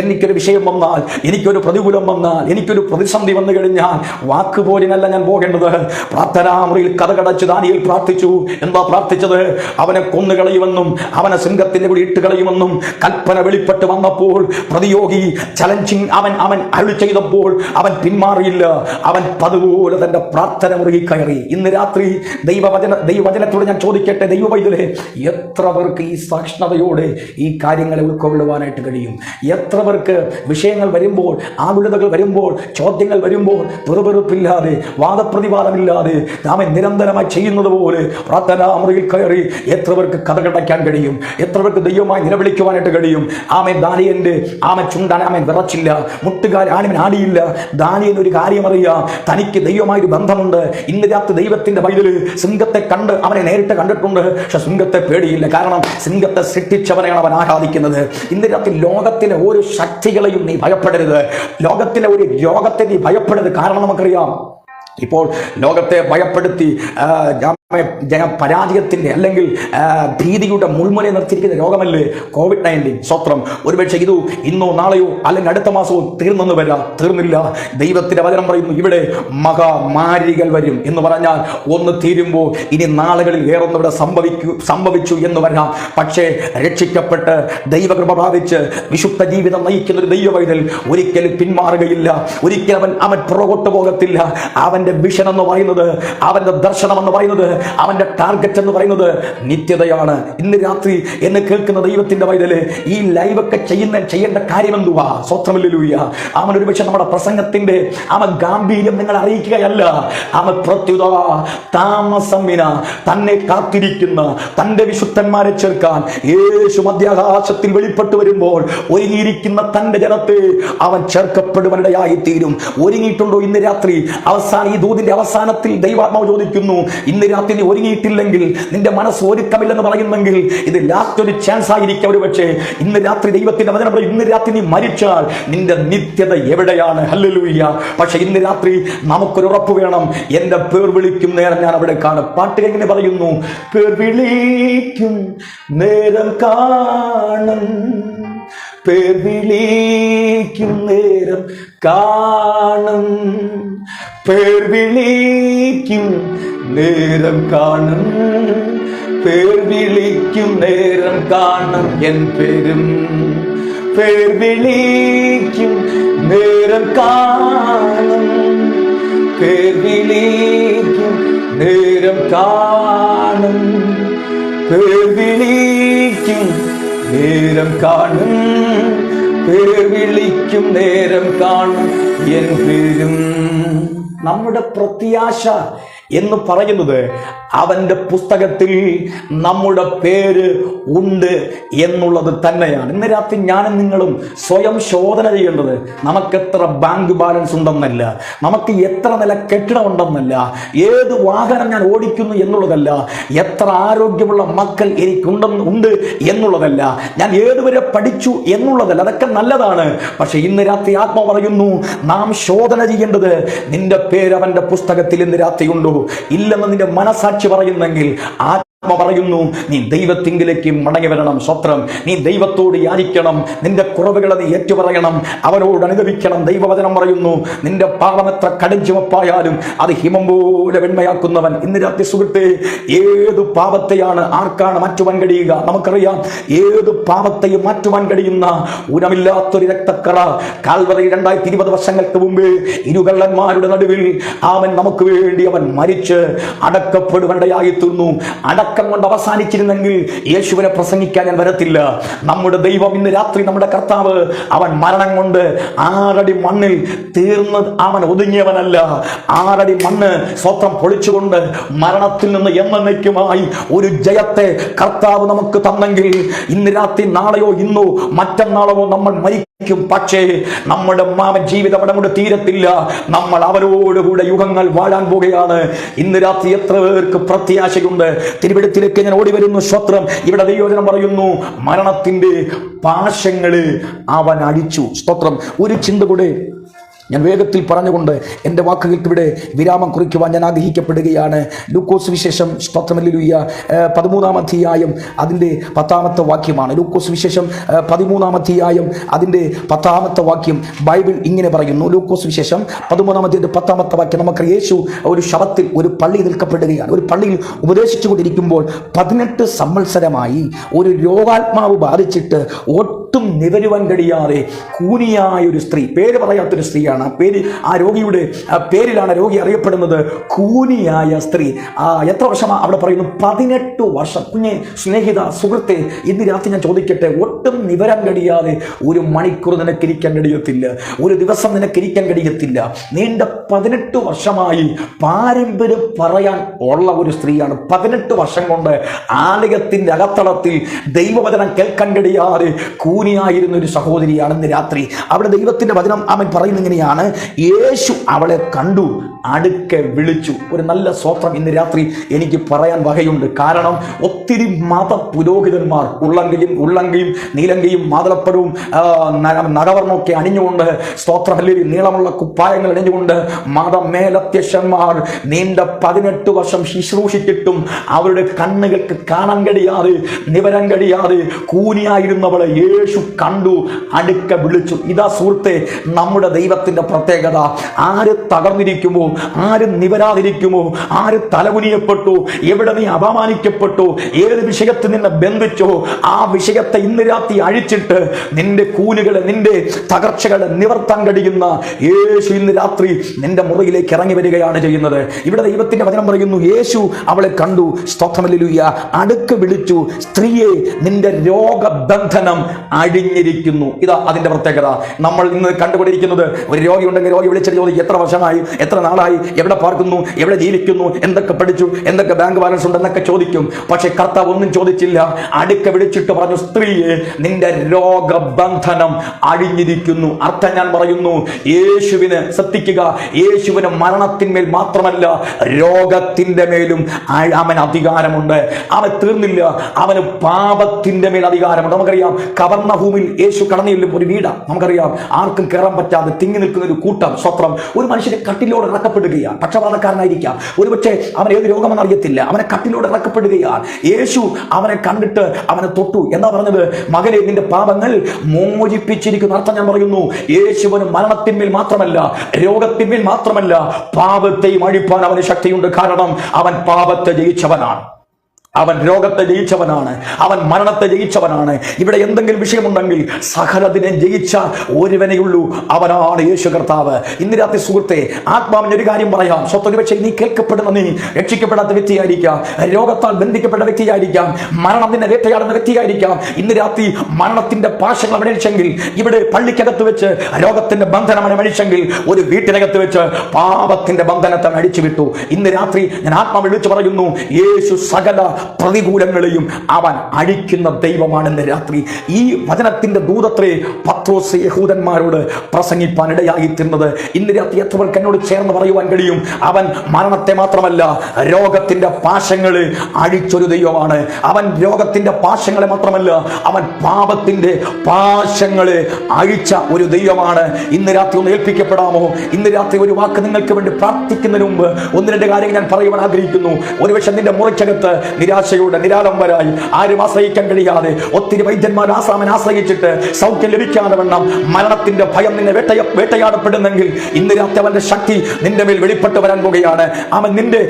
എനിക്കൊരു വിഷയം വന്നാൽ, എനിക്കൊരു പ്രതികൂലം വന്നാൽ, എനിക്കൊരു പ്രതിസന്ധി വന്നു കഴിഞ്ഞാൽ വാക്കുപോലിനല്ല ഞാൻ പോകേണ്ടത്. പ്രാർത്ഥനാമുറിയിൽ കഥകടച്ച് ദാനിയേൽ പ്രാർത്ഥിച്ചു. എന്താ പ്രാർത്ഥിച്ചത്? അവനെ കൊന്നുകളയുമെന്നും അവനെ സിംഹത്തിന്റെ കൂടി ഇട്ട് കളയുമെന്നും കൽപ്പന വെളിപ്പെട്ട് വന്നപ്പോൾ പ്രതിയോഗി ചലഞ്ചിങ് അവൻ അരുളി ചെയ്തപ്പോൾ അവൻ പിന്മാറിയില്ല. അവൻ പതുപോലെ തന്റെ പ്രാർത്ഥന മുറിയിൽ കയറി. ഇന്ന് രാത്രി ദൈവവചനത്തോട് ഞാൻ ചോദിക്കട്ടെ, ദൈവവൈദ്യരെ, എത്ര പേർക്ക് ഈ സാക്ഷരതയോടെ ഈ കാര്യങ്ങളെ ഉൾക്കൊള്ളുവാനായിട്ട് കഴിയും? എത്ര പേർക്ക് വിഷയങ്ങൾ വരുമ്പോൾ, ആകുലതകൾ വരുമ്പോൾ, ചോദ്യങ്ങൾ വരുമ്പോൾ പെറുപെറുപ്പില്ലാതെ, വാദപ്രതിവാദമില്ലാതെ നാമെ നിരന്തരമായി ചെയ്യുന്നത് പോലെ പ്രാർത്ഥനാ മുറിയിൽ കയറി എത്ര പേർക്ക് കഥകടയ്ക്കാൻ കഴിയും? എത്ര പേർക്ക് ദൈവമായി നിലവിളിക്കുവാനായിട്ട് കഴിയും? ദാനിയേലിന്റെ ചുണ്ടാൻ വിറച്ചില്ല, മുട്ടുകാൽ ആടിയില്ല. ദാനിയേലിന് ഒരു കാര്യം അറിയാം, തനിക്ക് ദൈവമായൊരു ബന്ധമുണ്ട്. ഇന്ന് രാത്രി ദൈവത്തിന്റെ പൈതല് സിംഹത്തെ കണ്ട് അവനെ നേരിട്ട് കണ്ടിട്ടുണ്ട്, പക്ഷെ സിംഹത്തെ പേടിയില്ല. കാരണം സിംഹത്തെ സൃഷ്ടിച്ചവനെയാണ് അവൻ ആരാധിക്കുന്നത്. ഇന്ന് രാത്രി ലോകത്തിലെ ഒരു ശക്തികളെയും നീ ഭയപ്പെടരുത്. ലോകത്തിലെ ഒരു രോഗത്തെ നീ ഭയപ്പെടരുത്. കാരണം നമുക്കറിയാം, ഇപ്പോൾ ലോകത്തെ ഭയപ്പെടുത്തി പരാജയത്തിന്റെ അല്ലെങ്കിൽ ഭീതിയുടെ മുൾമുനെ നിർത്തിയിരിക്കുന്ന രോഗമല്ലേ COVID-19. സ്വത്രം. ഒരുപക്ഷെ ഇത് ഇന്നോ നാളെയോ അല്ലെങ്കിൽ അടുത്ത മാസമോ തീർന്നില്ല. ദൈവത്തിന്റെ വചനം പറയുന്നു, ഇവിടെ മഹാമാരികൾ വരും എന്ന് പറഞ്ഞാൽ ഒന്ന് തീരുമ്പോൾ ഇനി നാളുകളിൽ വേറൊന്നും ഇവിടെ സംഭവിച്ചു എന്ന് വരാം. പക്ഷേ രക്ഷിക്കപ്പെട്ട് ദൈവകൃപ പ്രാപിച്ച് വിശുദ്ധ ജീവിതം നയിക്കുന്ന ഒരു ദൈവവൈതൽ ഒരിക്കലും പിന്മാറുകയില്ല. ഒരിക്കലും അവൻ പുറകോട്ട് പോകത്തില്ല. അവന്റെ വിഷൻ എന്ന് പറയുന്നത്, അവന്റെ ദർശനം എന്ന് പറയുന്നത്, അവന്റെ ടാർഗറ്റ് എന്ന് പറയുന്നത് നിത്യതയാണ്. ഇന്ന് രാത്രി എന്നെ കേൾക്കുന്ന ദൈവത്തിന്റെ പൈതല്, ഈ ലൈവൊക്കെ ചെയ്യേണ്ട കാര്യം എന്തുവാ? സ്വത്രമില്ലൂയ. അവൻ ഒരുപക്ഷെ നമ്മുടെ പ്രസംഗത്തിന്റെ ഗാംഭീര്യം നിങ്ങൾ അറിയിക്കുകയല്ല. പ്രത്യുത താമസമിന തന്നെ കാത്തിരിക്കുന്ന തന്റെ വിശുദ്ധന്മാരെ ചേർക്കാൻ യേശു മധ്യാകാശത്തിൽ വെളിപ്പെട്ടു വരുമ്പോൾ ഒരുങ്ങിയിരിക്കുന്ന തന്റെ ജനത്തെ അവൻ ചേർക്കപ്പെടുവാനിടയായി തീരും. ഒരുങ്ങിയിട്ടുണ്ടോ? ഇന്ന് രാത്രി ഈ ദൂതിന്റെ അവസാനത്തിൽ ദൈവാത്മാവ് ചോദിക്കുന്നു, ഇന്ന് രാത്രി ദൈവത്തിൽ നീ ഒരുങ്ങിയിട്ടില്ലെങ്കിൽ, നിന്റെ മനസ്സ് ഒരുക്കമില്ലെന്ന് പറയുന്നെങ്കിൽ ഇത് ലാസ്റ്റ് ഒരു ചാൻസ് ആയിരിക്കും. ഒരു പക്ഷേ ഇന്ന് രാത്രി ദൈവത്തിന്റെ വചനം പറയും, ഇന്ന് രാത്രി നീ മരിച്ചാൽ നിന്റെ നിത്യത എവിടെയാണ്? ഹല്ലേലൂയ. പക്ഷെ ഇന്ന് രാത്രി നമുക്കൊരു ഉറപ്പ് വേണം, എന്റെ പേർ വിളിക്കും നേരം ഞാൻ അവിടെ കാണും. പാട്ട് എങ്ങനെ പറയുന്നു? പേർ വിളിക്കും നേരം കാണും, പേർ വിളിക്കും നേരം കാണും, പേർ വിളിക്കും നേരം കാണും, പേർ വിളിക്കും നേരം കാണും എൻ പേരും, പേർ വിളിക്കും നേരം കാണും, പേർ വിളിക്കും നേരം കാണും, പേർ വിളിക്കും നേരം കാണും, പേർ വിളിക്കും നേരം കാണും എൻ പേരും. നമ്മുടെ പ്രത്യാശ എന്ന് പറയുന്നത് അവന്റെ പുസ്തകത്തിൽ നമ്മുടെ പേര് ഉണ്ട് എന്നുള്ളത് തന്നെയാണ്. ഇന്ന് രാത്രി ഞാനും നിങ്ങളും സ്വയം ശോധന ചെയ്യേണ്ടത് നമുക്കെത്ര ബാങ്ക് ബാലൻസ് ഉണ്ടെന്നല്ല, നമുക്ക് എത്ര നില കെട്ടിടമുണ്ടെന്നല്ല, ഏത് വാഹനം ഞാൻ ഓടിക്കുന്നു എന്നുള്ളതല്ല, എത്ര ആരോഗ്യമുള്ള മക്കൾ ഉണ്ട് എന്നുള്ളതല്ല, ഞാൻ ഏതുവരെ പഠിച്ചു എന്നുള്ളതല്ല. അതൊക്കെ നല്ലതാണ്. പക്ഷെ ഇന്ന് രാത്രി ആത്മ പറയുന്നു, നാം ശോധന ചെയ്യേണ്ടത് നിന്റെ പേര് അവന്റെ പുസ്തകത്തിൽ ഇന്ന് രാത്രി ഉണ്ടോ ഇല്ലെന്ന് നിന്റെ മനസാക്ഷി പറയുന്നെങ്കിൽ പറയുന്നു, നീ ദൈവത്തിങ്കിലേക്ക് മടങ്ങി വരണം. സ്വത്രം, നീ ദൈവത്തോട് യാചിക്കണം, നിന്റെ കുറവുകളെ നീ ഏറ്റുപറയണം, അവനോട് അനുഭവിക്കണം. ദൈവവചനം പറയുന്നു, നിന്റെ പാപം എത്ര കടുംചുമപ്പായാലും അത് ഹിമം പോലെ വെണ്മയാക്കുന്നവൻ. ഇന്ന് രാത്രി സുഹൃത്തെ, ഏത് പാപത്തെയാണ് ആർക്കാണ് മാറ്റുവാൻ കഴിയുക? നമുക്കറിയാം, ഏത് പാപത്തെയും മാറ്റുവാൻ കഴിയുന്ന ഊനമില്ലാത്തൊരു രക്തക്കറ കാൽവറി 2020 വർഷങ്ങൾക്ക് മുമ്പ് ഇരുകള്ളന്മാരുടെ നടുവിൽ അവൻ നമുക്ക് വേണ്ടി അവൻ മരിച്ച് അടക്കപ്പെടുവണ്ടയായി തീർന്നു. അടക്കം കൊണ്ട് അവസാനിച്ചിരുന്നെങ്കിൽ യേശുവിനെ പ്രസംഗിക്കാൻ ഞാൻ വരത്തില്ല. നമ്മുടെ ദൈവം ഇന്ന് രാത്രി, നമ്മുടെ കർത്താവ്, അവൻ മരണം കൊണ്ട് 6 അടി മണ്ണിൽ തീർന്ന് അവൻ ഒതുങ്ങിയവനല്ല. 6 അടി മണ്ണ് സ്വത്രം പൊളിച്ചുകൊണ്ട് മരണത്തിൽ നിന്ന് എന്നേക്കുമായി ഒരു ജയത്തെ കർത്താവ് നമുക്ക് തന്നെങ്കിൽ ഇന്ന് രാത്രി, നാളെയോ ഇന്നോ മറ്റന്നാളോ നമ്മൾ മരിക്കും. പക്ഷേ നമ്മുടെ ജീവിതം അവിടെ കൊണ്ട് തീരത്തില്ല. നമ്മൾ അവരോടുകൂടെ യുഗങ്ങൾ വാഴാൻ പോവുകയാണ്. ഇന്ന് രാത്രി എത്ര പേർക്ക് പ്രത്യാശയുണ്ട്? തിരുവെടുത്തിലേക്ക് ഞാൻ ഓടി വരുന്നു. സ്തോത്രം. ഇവിടെ ദൈവവചനം പറയുന്നു, മരണത്തിന്റെ പാശങ്ങള് അവൻ അഴിച്ചു. സ്തോത്രം. ഒരു ചിന്ത കൂടെ ഞാൻ വേഗത്തിൽ പറഞ്ഞുകൊണ്ട് എൻ്റെ വാക്കുകൾക്ക് ഇവിടെ വിരാമം കുറിക്കുവാൻ ഞാൻ ആഗ്രഹിക്കപ്പെടുകയാണ്. ലൂക്കോസ് വിശേഷം, സ്തോത്രം, ഹല്ലേലൂയ, 13-ാം അധ്യായം അതിൻ്റെ 10-ാമത്തെ വാക്യമാണ്. ലൂക്കോസ് വിശേഷം 13-ാം അധ്യായം അതിൻ്റെ 10-ാമത്തെ വാക്യം ബൈബിൾ ഇങ്ങനെ പറയുന്നു. ലൂക്കോസ് വിശേഷം 13-ാം അധ്യായത്തിന്റെ 10-ാമത്തെ വാക്യം. നമുക്ക് യേശു ഒരു ശവത്തിൽ ഒരു പള്ളി നിൽക്കപ്പെടുകയാണ്. ഒരു പള്ളിയിൽ ഉപദേശിച്ചു കൊണ്ടിരിക്കുമ്പോൾ 18 സംവത്സരമായി ഒരു രോഗാത്മാവ് ബാധിച്ചിട്ട് ഒട്ടും നിവരുവാൻ കഴിയാതെ കൂനിയായ ഒരു സ്ത്രീ, പേര് പറയാത്തൊരു സ്ത്രീയാണ്. ആ രോഗിയുടെ പേരിലാണ് രോഗി അറിയപ്പെടുന്നത്, കൂനിയായ സ്ത്രീ. എത്ര വർഷമാണ് അവിടെ പറയുന്നു? 18 വർഷം. കുഞ്ഞെ, സ്നേഹിത, സുഹൃത്തെ, ഇന്ന് രാത്രി ഞാൻ ചോദിക്കട്ടെ, ഒട്ടും നിവരാൻ കഴിയാതെ ഒരു മണിക്കൂർ നിനക്കിരിക്കാൻ കഴിയത്തില്ല, ഒരു ദിവസം നിനക്കിരിക്കാൻ കഴിയത്തില്ല. നീണ്ട 18 വർഷമായി പാരമ്പര്യം പറയാൻ ഉള്ള ഒരു സ്ത്രീയാണ്. 18 വർഷം കൊണ്ട് ആലയത്തിന്റെ അകത്തളത്തിൽ ദൈവവചനം കേൾക്കാൻ കഴിയാതെ കൂനിയായിരുന്ന ഒരു സഹോദരിയാണ്. ഇന്ന് രാത്രി അവിടെ ദൈവത്തിന്റെ വചനം അവൻ പറയുന്ന ഇങ്ങനെയാണ്, യേശു അവളെ കണ്ടു, അടുക്കെ വിളിച്ചു. ഒരു നല്ല സ്വത്രം ഇന്ന് രാത്രി എനിക്ക് പറയാൻ വകയുണ്ട്. കാരണം ഒത്തിരി മത പുരോഹിതന്മാർ ഉള്ളങ്കയും നീലങ്കയും മാതളപ്പഴവും നഗവർണ്ണമൊക്കെ അണിഞ്ഞുകൊണ്ട്, സ്തോത്രം, അല്ലെങ്കിൽ നീളമുള്ള കുപ്പായങ്ങൾ അണിഞ്ഞുകൊണ്ട് മതമേലധ്യക്ഷന്മാർ നീണ്ട 18 വർഷം ശുശ്രൂഷിച്ചിട്ടും അവരുടെ കണ്ണുകൾക്ക് കാണാൻ കഴിയാതെ, നിവരാൻ കഴിയാതെ കൂനിയായിരുന്നവളെ യേശു കണ്ടു, അടുക്ക വിളിച്ചു. ഇതാ സുഹൃത്തെ നമ്മുടെ ദൈവത്തിന്റെ പ്രത്യേകത. ആര് തകർന്നിരിക്കുമോ, ആര് നിവരാതിരിക്കുമോ, ആര് തലകുനിയപ്പെട്ടു, എവിടെ നീ അപമാനിക്കപ്പെട്ടു, ഏത് വിഷയത്തിൽ നിന്നെ ബന്ധിച്ചോ ആ വിഷയത്തെ ഇന്ന് രാത്രി അഴിച്ചിട്ട് നിന്റെ കൂനുകളെ, നിന്റെ തകർച്ചകളെ നിവർത്താൻ കഴിയുന്ന യേശു ഇന്ന് രാത്രി നിന്റെ മുറിയിലേക്ക് ഇറങ്ങി വരികയാണ് ചെയ്യുന്നത്. ഇവിടെ ദൈവത്തിന്റെ വചനം പറയുന്നു, യേശു അവളെ കണ്ടു, സ്തോത്രം, ഹല്ലേലൂയ, അടുക്ക് വിളിച്ചു, സ്ത്രീയെ, നിന്റെ രോഗബന്ധനം അഴിഞ്ഞിരിക്കുന്നു. ഇതാ അതിന്റെ പ്രത്യേകത. നമ്മൾ ഇന്ന് കണ്ടുകൊണ്ടിരിക്കുന്നത്, ഒരു രോഗി ഉണ്ടെങ്കിൽ രോഗി വിളിച്ചിട്ട് ചോദിക്കും, എത്ര വർഷമായി, എത്ര നാളായി, എവിടെ പാർക്കുന്നു, എവിടെ ജീവിക്കുന്നു, എന്തൊക്കെ പഠിച്ചു, എന്തൊക്കെ ബാങ്ക് ബാലൻസ് ഉണ്ട് എന്നൊക്കെ ചോദിക്കും. പക്ഷെ കർത്താവ് ഒന്നും ചോദിച്ചില്ല. അടുക്ക വിളിച്ചിട്ട് പറഞ്ഞു, സ്ത്രീയെ, നിന്റെ രോഗബന്ധനം അഴിഞ്ഞിരിക്കുന്നു. അർത്ഥം ഞാൻ പറയുന്നു, യേശുവിന്, ശ്രദ്ധിക്കുക, യേശുവിന് മരണത്തിന്മേൽ മാത്രമല്ല രോഗത്തിന്റെ മേലും അവൻ അധികാരമുണ്ട്. അവൻ തീർന്നില്ല, അവന് പാപത്തിന്റെ മേൽ അധികാരമുണ്ട്. നമുക്കറിയാം, കവർന്നഭൂമിയിൽ യേശു കടന്നില്ലും ഒരു വീടാണ്. നമുക്കറിയാം, ആർക്കും കയറാൻ പറ്റാതെ തിങ്ങി നിൽക്കുന്ന ഒരു കൂട്ടം. സ്വത്രം. ഒരു മനുഷ്യനെ കട്ടിലോട് ഇറക്കപ്പെടുകയാണ്. പക്ഷപാതക്കാരനായിരിക്കാം, ഒരുപക്ഷെ അവൻ ഏത് രോഗമെന്ന് അറിയത്തില്ല. അവനെ കട്ടിലോട് ഇറക്കപ്പെടുകയാണ്. യേശു അവനെ കണ്ടിട്ട് അവനെ തൊട്ടു. എന്താ പറഞ്ഞത്? മകനെ, നിന്റെ പാപങ്ങൾ മോചിപ്പിച്ചിരിക്കുന്നു. അർത്ഥം ഞാൻ പറയുന്നു, യേശുവിന് മരണത്തിന്മേൽ മാത്രമല്ല, രോഗത്തിന്മേൽ മാത്രമല്ല, പാപത്തെയും അഴിപ്പാൻ അവന് ശക്തിയുണ്ട്. കാരണം അവൻ പാപത്തെ ജയിച്ചവനാണ്, അവൻ രോഗത്തെ ജയിച്ചവനാണ്, അവൻ മരണത്തെ ജയിച്ചവനാണ്. ഇവിടെ എന്തെങ്കിലും വിഷയമുണ്ടെങ്കിൽ സകലതിനെ ജയിച്ച ഒരുവനെയുള്ളൂ, അവനാണ് യേശു കർത്താവ്. ഇന്ന് രാത്രി സുഹൃത്തെ, ആത്മാവിന് ഒരു കാര്യം പറയാം. സ്വത്തൊരു പക്ഷേ നീ കേൾക്കപ്പെടുന്ന, നീ രക്ഷിക്കപ്പെടാത്ത വ്യക്തിയായിരിക്കാം, രോഗത്താൽ ബന്ധിക്കപ്പെട്ട വ്യക്തിയായിരിക്കാം, മരണം നിന്നെ വേട്ടയാടുന്ന വ്യക്തിയായിരിക്കാം. ഇന്ന് രാത്രി മരണത്തിന്റെ പാശങ്ങൾ അമഴിച്ചെങ്കിൽ, ഇവിടെ പള്ളിക്കകത്ത് വെച്ച് രോഗത്തിന്റെ ബന്ധനം അമഴിച്ചെങ്കിൽ, ഒരു വീട്ടിനകത്ത് വെച്ച് പാപത്തിന്റെ ബന്ധനത്തെ അടിച്ചു വിട്ടു. ഇന്ന് രാത്രി ഞാൻ ആത്മാവ് വിളിച്ചു പറയുന്നു, യേശു സകല പ്രതികൂലങ്ങളെയും അവൻ അഴിക്കുന്ന ദൈവമാണെന്ന് രാത്രി. ഈ വചനത്തിന്റെ ദൂതത്രേ പത്രോസ് യഹൂദന്മാരോട് പ്രസംഗിപ്പാൻ ഇടയായിത്തീർന്നത്. ഇന്ന് രാത്രി എത്രവർക്ക് എന്നോട് ചേർന്ന് പറയുവാൻ കഴിയും, അവൻ മരണത്തെ മാത്രമല്ല, രോഗത്തിന്റെ പാശങ്ങളെ അഴിച്ചൊരു ദൈവമാണ്. അവൻ രോഗത്തിന്റെ പാശങ്ങളെ മാത്രമല്ല, അവൻ പാപത്തിന്റെ പാശങ്ങളെ അഴിച്ച ഒരു ദൈവമാണ്. ഇന്ന് രാത്രി ഒന്ന് ഏൽപ്പിക്കപ്പെടാമോ? ഇന്ന് രാത്രി ഒരു വാക്ക് നിങ്ങൾക്ക് വേണ്ടി പ്രാർത്ഥിക്കുന്നതിന് മുമ്പ് ഒന്ന് രണ്ട് കാര്യങ്ങൾ ഞാൻ പറയുവാൻ ആഗ്രഹിക്കുന്നു. ഒരുപക്ഷെ നിന്റെ മുറിക്കകത്ത് നിരാശയോടെ, നിരാലംബരായി, ആരും ആശ്രയിക്കാൻ കഴിയാതെ, ഒത്തിരി വൈദ്യന്മാർ ആസാമൻ ആശ്രയിച്ചിട്ട് സൗഖ്യം ലഭിക്കാതെ വണ്ണം മരണത്തിന്റെ ഭയം നിന്നെ വേട്ടയാടപ്പെടുന്നെങ്കിൽ, ഇന്ന് രാത്രി അവന്റെ ശക്തി നിന്റെ മേൽ വെളിപ്പെട്ട് വരാൻ പോകുകയാണ്. അവൻ നിന്റെ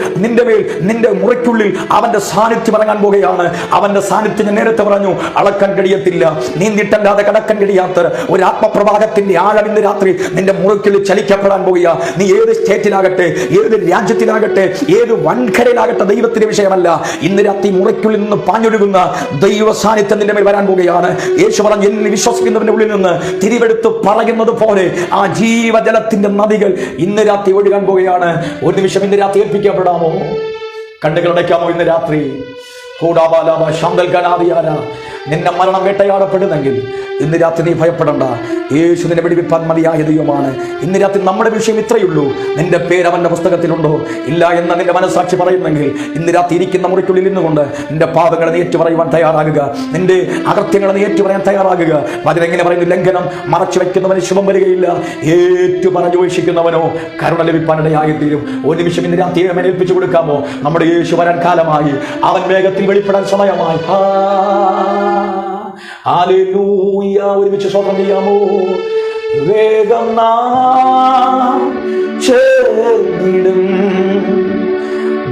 മേൽ, നിന്റെ മുറിക്കുള്ളിൽ അവന്റെ സാന്നിധ്യം ഇറങ്ങാൻ പോകുകയാണ്. അവന്റെ സാന്നിധ്യം ഞാൻ നേരത്തെ പറഞ്ഞു, അളക്കാൻ കഴിയത്തില്ല, നീന്തിട്ടല്ലാതെ കടക്കാൻ കഴിയാത്ത ഒരു ആത്മപ്രവാഹത്തിന്റെ ആഴം ഇന്ന് രാത്രി നിന്റെ മുറിക്കുള്ളിൽ ചലിക്കപ്പെടാൻ പോകുക. നീ ഏത് സ്റ്റേറ്റിലാകട്ടെ, ഏത് രാജ്യത്തിലാകട്ടെ, ഏത് വൻകരയിലാകട്ടെ, ദൈവത്തിന്റെ വിഷയമല്ല. ഇന്ന് രാത്രി മുറിക്കുള്ളിൽ നിന്ന് പാഞ്ഞൊഴുകുന്ന ദൈവ സാന്നിധ്യം നിന്റെ മേൽ വരാൻ പോകുകയാണ്. യേശു പറഞ്ഞു, എന്നിൽ വിശ്വസിക്കുന്നവന്റെ ഉള്ളിൽ നിന്ന് തിരിവെടുത്ത് പറയുന്നത് പോലെ ആ ജീവജലത്തിന്റെ നദികൾ ഇന്ന് രാത്രി ഒഴുകാൻ പോകുകയാണ്. ഒരു നിമിഷം ഇന്ന് രാത്രി ഏൽപ്പിക്കപ്പെടാമോ? കണ്ണുകളടയ്ക്കാമോ? ഇന്ന് രാത്രി നിന്നെ മരണം വേട്ടയാടപ്പെടുന്നെങ്കിൽ ഇന്ന് രാത്രി നീ ഭയപ്പെടണ്ട. യേശു നിന്നെ വെടിവെപ്പാൻ മതിയായ ദൈവമാണ്. ഇന്ന് രാത്രി നമ്മുടെ വിഷയം ഇത്രയുള്ളൂ. നിന്റെ പേര് അവന്റെ പുസ്തകത്തിലുണ്ടോ ഇല്ല എന്ന് നിന്റെ മനസ്സാക്ഷി പറയുന്നെങ്കിൽ, ഇന്ന് രാത്രി ഇരിക്കുന്ന മുറിക്കുള്ളിൽ നിന്നുകൊണ്ട് നിന്റെ പാപങ്ങളെ നീ ഏറ്റു പറയുവാൻ തയ്യാറാകുക. നിന്റെ അകൃത്യങ്ങളെ നീ ഏറ്റു പറയാൻ തയ്യാറാകുക. അതിനെങ്ങനെ പറയുന്നു? ലംഘനം മറച്ചു വയ്ക്കുന്നവന് ശുഭം വരികയില്ല, ഏറ്റു പറഞ്ഞു വീക്ഷിക്കുന്നവനോ കരുണ ലഭിപ്പാനിടയായി തീരും. ഒരു നിമിഷം ഇന്ന് രാത്രി ഏൽപ്പിച്ചു കൊടുക്കാമോ? നമ്മുടെ യേശു വരാൻ കാലമായി, അവൻ വേഗത്തിൽ വെളിപ്പെടാൻ സമയമായി. ഹല്ലേലൂയ! ഒരുമിച്ച് സ്തോത്രം ചെയ്യാമോ? വേഗം നാം ചേർന്നിടും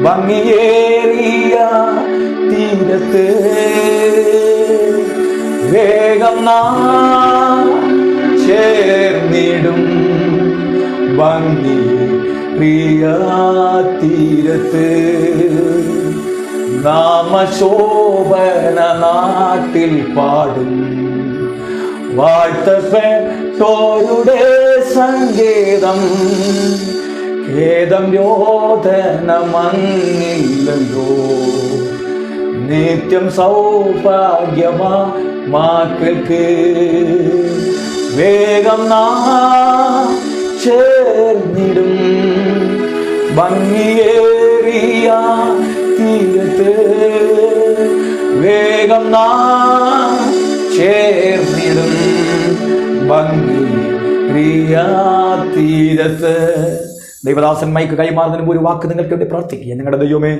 ഭംഗിയേറിയ തീരത്ത്, വേഗം നാം ചേർന്നിടും ഭംഗിയേറിയ തീരത്ത്, നാമശോഭന നാട്ടിൽ പാടും വാഴ്ത്തപ്പെട്ടോരുടെ സങ്കേതം, ഖേദം രോദനമങ്ങില്ലല്ലോ, നിത്യം സൗഭാഗ്യമാ മക്കൾക്ക്. വേഗം നാം ചേർന്നിടും ഭംഗിയേറിയ തീരത്ത്, വേഗം നാം ചേർന്നിടും ഭംഗിയേറിയ തീരത്ത്. ദൈവദാസൻ മൈക്ക് കൈമാറുന്നതിന് ഒരു വാക്ക് നിങ്ങൾക്ക് വേണ്ടി പ്രാർത്ഥിക്കുക. ഞങ്ങളുടെ ദൈവമേ,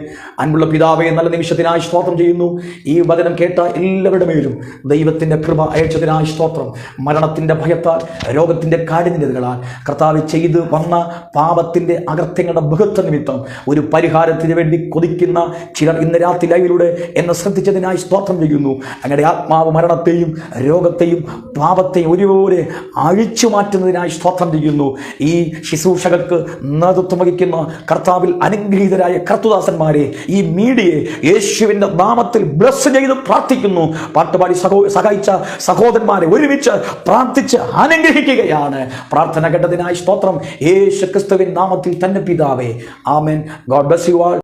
അൻപുള്ള പിതാവേ, നല്ല നിമിഷത്തിനായി സ്തോത്രം ചെയ്യുന്നു. ഈ വചനം കേട്ട എല്ലാവരുടെ മേലും ദൈവത്തിൻ്റെ കൃപ അയച്ചതിനായി സ്തോത്രം. മരണത്തിൻ്റെ ഭയത്താൽ, രോഗത്തിൻ്റെ കാഠിന്യതകളാൽ കർത്താവ് ചെയ്ത് വന്ന പാപത്തിൻ്റെ അകൃത്യങ്ങളുടെ ബഹുത്വ നിമിത്തം ഒരു പരിഹാരത്തിന് വേണ്ടി കൊതിക്കുന്ന ചിലർ ഇന്ന് രാത്രി ലൈവിലൂടെ എന്നെ ശ്രദ്ധിച്ചതിനായി സ്തോത്രം ചെയ്യുന്നു. അങ്ങനെ ആത്മാവ് മരണത്തെയും രോഗത്തെയും പാപത്തെയും ഒരുപോലെ അഴിച്ചു മാറ്റുന്നതിനായി സ്തോത്രം ചെയ്യുന്നു. ഈ ശുശ്രൂഷകൾക്ക് നേതൃത്വം വഹിക്കുന്ന കർത്താവിൽ അനുഗ്രഹീതരായ കർത്തുദാസന്മാരെ, ഈ മീഡിയയെ യേശുവിൻ്റെ നാമത്തിൽ ബ്ലസ് ചെയ്ത് പ്രാർത്ഥിക്കുന്നു. പാട്ടുപാടി സഹായിച്ച സഹോദരന്മാരെ ഒരുമിച്ച് പ്രാർത്ഥിച്ച് അനുഗ്രഹിക്കുകയാണ്. പ്രാർത്ഥന കേട്ടതിനായി സ്തോത്രം. യേശു ക്രിസ്തുവിൻ നാമത്തിൽ തന്നെ പിതാവേ, ആമേൻ. God bless you all.